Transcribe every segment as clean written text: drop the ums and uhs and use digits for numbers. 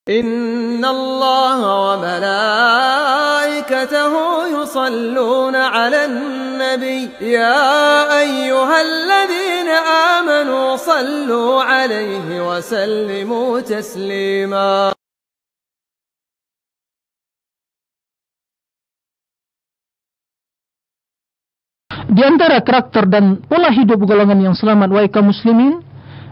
إن الله وملائكته يصلون على النبي يا أيها الذين آمنوا صلوا عليه وسلموا تسليما. Di antara karakter dan pola hidup golongan yang selamat, wahai kaum muslimin,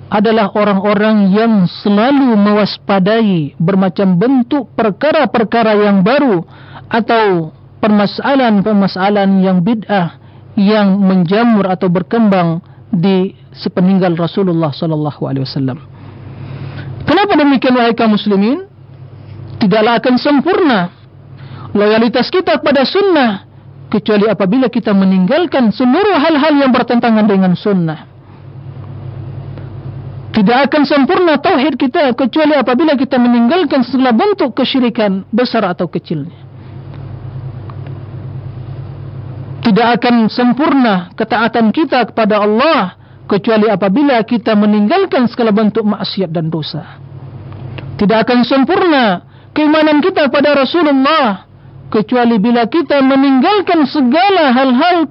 adalah orang-orang yang selalu mewaspadai bermacam bentuk perkara-perkara yang baru atau permasalahan-permasalahan yang bid'ah yang menjamur atau berkembang di sepeninggal Rasulullah sallallahu alaihi wasallam. Kenapa demikian, wahai kaum muslimin? Tidaklah akan sempurna loyalitas kita pada sunnah kecuali apabila kita meninggalkan seluruh hal-hal yang bertentangan dengan sunnah. Tidak akan sempurna tauhid kita kecuali apabila kita meninggalkan segala bentuk kesyirikan besar atau kecilnya. Tidak akan sempurna ketaatan kita kepada Allah kecuali apabila kita meninggalkan segala bentuk maksiat dan dosa. Tidak akan sempurna keimanan kita pada Rasulullah kecuali bila kita meninggalkan segala hal-hal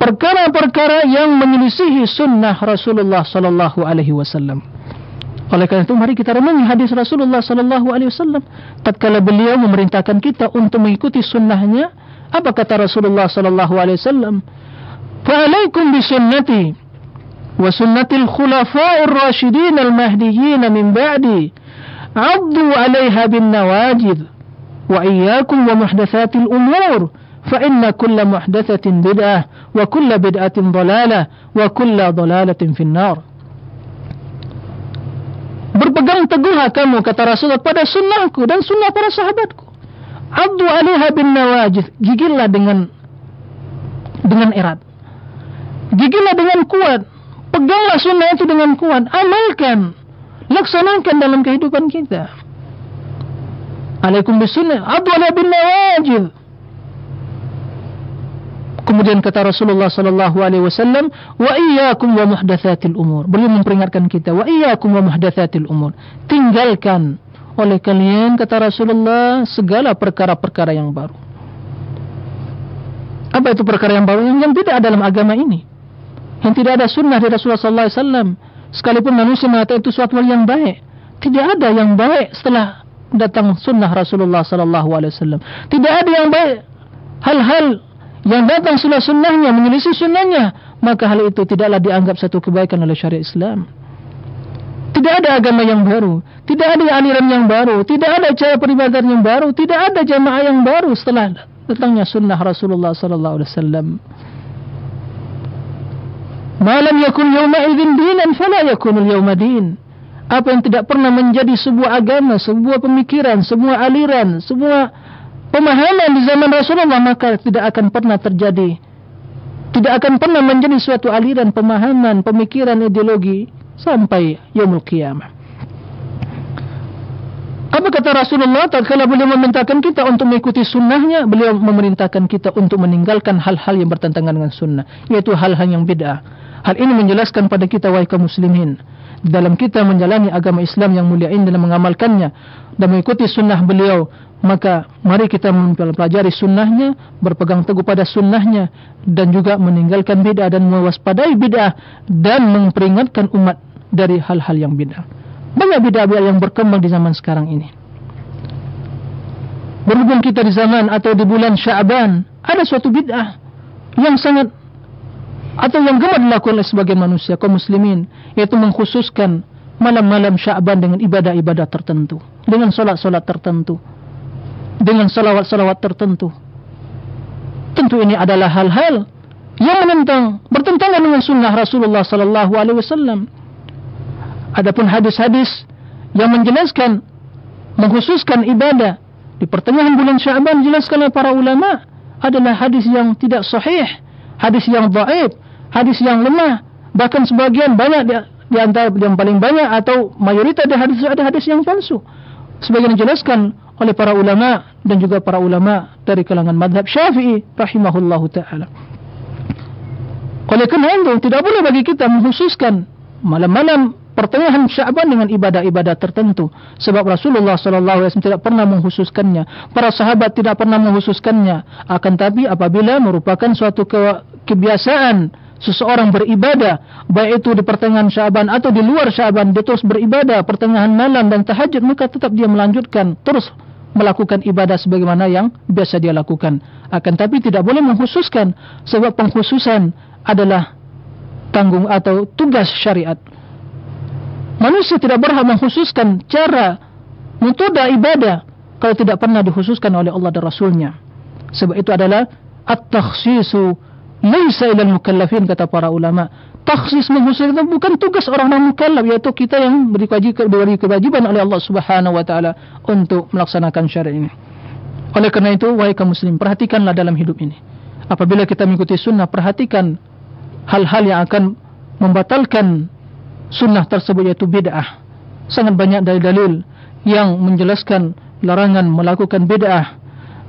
perkara-perkara yang menyelisihi sunnah Rasulullah sallallahu alaihi wasallam. Oleh karena itu mari kita renungi hadis Rasulullah sallallahu alaihi wasallam tatkala beliau memerintahkan kita untuk mengikuti sunnahnya. Apa kata Rasulullah sallallahu alaihi wasallam? "Fa'alaikum bi sunnati wa sunnatil khulafa'ir rasyidin al-mahdiyyin min ba'di. 'addu 'alaiha bin nawajid wa iyyakum wa muhdatsatil umur." فإن كل محدثة بدعة وكل بدعة ضلالة وكل ضلالة في النار. Berpegang teguhlah kamu, kata Rasulullah, pada sunnahku dan sunnah para sahabatku. Addu 'alaiha bin nawajid, gigillah dengan erat. Gigillah dengan kuat. Peganglah sunnah itu dengan kuat. Amalkan, laksanakan dalam kehidupan kita. Alaikum bisunnah, addu 'alaiha bin nawajid. Kemudian kata Rasulullah sallallahu alaihi wasallam, wa iyyakum wa muhdatsatil umur. Beliau memperingatkan kita, wa iyyakum wa muhdatsatil umur. Tinggalkan oleh kalian, kata Rasulullah, segala perkara-perkara yang baru. Apa itu perkara yang baru? Yang tidak ada dalam agama ini. Yang tidak ada sunnah dari Rasulullah sallallahu alaihi wasallam. Sekalipun manusia mengatakan itu suatu hal yang baik, tidak ada yang baik setelah datang sunnah Rasulullah sallallahu alaihi wasallam. Tidak ada yang baik hal-hal yang datang setelah sunnahnya, menyelisih sunnahnya, maka hal itu tidaklah dianggap satu kebaikan oleh syariat Islam. Tidak ada agama yang baru, tidak ada aliran yang baru, tidak ada cara peribadatan yang baru, tidak ada jamaah yang baru setelah datangnya sunnah Rasulullah sallallahu alaihi wasallam. Ma lam yakun yawma idzin dinan fala yakun al-yawma din. Apa yang tidak pernah menjadi sebuah agama, sebuah pemikiran, sebuah aliran, sebuah pemahaman di zaman Rasulullah, maka tidak akan pernah terjadi, tidak akan pernah menjadi suatu aliran, pemahaman, pemikiran, ideologi sampai yaumul qiyamah. Apa kata Rasulullah tatkala beliau memerintahkan kita untuk mengikuti sunnahnya? Beliau memerintahkan kita untuk meninggalkan hal-hal yang bertentangan dengan sunnah, yaitu hal-hal yang bid'ah. Hal ini menjelaskan pada kita, wahai kaum muslimin, dalam kita menjalani agama Islam yang mulia ini, dalam mengamalkannya dan mengikuti sunnah beliau, maka mari kita mempelajari sunnahnya, berpegang teguh pada sunnahnya, dan juga meninggalkan bid'ah dan mewaspadai bid'ah, dan memperingatkan umat dari hal-hal yang bid'ah. Banyak bid'ah-bid'ah yang berkembang di zaman sekarang ini. Berhubung kita di zaman atau di bulan Sya'ban, ada suatu bid'ah yang sangat atau yang gemar dilakukan oleh sebagian manusia, kaum muslimin, yaitu mengkhususkan malam-malam Sya'ban dengan ibadah-ibadah tertentu, dengan solat-solat tertentu, dengan salawat-salawat tertentu. Tentu ini adalah hal-hal yang bertentangan dengan sunnah Rasulullah sallallahu alaihi wasallam. Adapun hadis-hadis yang menjelaskan, mengkhususkan ibadah di pertengahan bulan Sya'ban, dijelaskan oleh para ulama, adalah hadis yang tidak sahih, hadis yang dhaif, hadis yang lemah. Bahkan sebagian banyak di antara yang paling banyak atau mayoritas dari hadis ada hadis yang palsu. Sebagian dijelaskan oleh para ulama dan juga para ulama dari kalangan mazhab Syafi'i rahimahullahu taala. Oleh karena itu tidak boleh bagi kita mengkhususkan malam-malam pertengahan Sya'ban dengan ibadah-ibadah tertentu. Sebab Rasulullah SAW tidak pernah menghususkannya, para sahabat tidak pernah menghususkannya. Akan tapi apabila merupakan suatu kebiasaan seseorang beribadah, baik itu di pertengahan Sya'ban atau di luar Sya'ban, dia terus beribadah pertengahan malam dan tahajud, maka tetap dia melanjutkan terus melakukan ibadah sebagaimana yang biasa dia lakukan. Akan tapi tidak boleh mengkhususkan, sebab pengkhususan adalah tanggung atau tugas syariat. Manusia tidak berhak mengkhususkan cara metode ibadah kalau tidak pernah dikhususkan oleh Allah dan Rasulnya. Sebab itu adalah at-takhsisu laisa ilal mukallafin, kata para ulama. Takhsis mengkhususkan itu bukan tugas orang non mukallaf, yaitu kita yang diberi kewajiban oleh Allah Subhanahu wa taala untuk melaksanakan syariat ini. Oleh karena itu, wahai kaum muslim, perhatikanlah dalam hidup ini. Apabila kita mengikuti sunnah, perhatikan hal-hal yang akan membatalkan sunnah tersebut, yaitu bid'ah. Sangat banyak dalil-dalil yang menjelaskan larangan melakukan bid'ah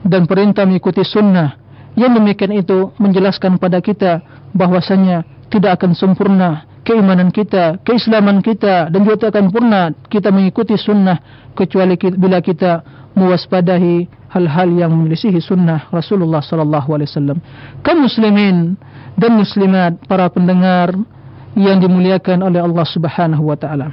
dan perintah mengikuti sunnah. Yang demikian itu menjelaskan pada kita bahwasanya tidak akan sempurna keimanan kita, keislaman kita, dan juga tidak akan sempurna kita mengikuti sunnah kecuali bila kita mewaspadai hal-hal yang menyelisihi sunnah Rasulullah SAW. Kaum muslimin dan muslimat, para pendengar yang dimuliakan oleh Allah Subhanahu wa taala,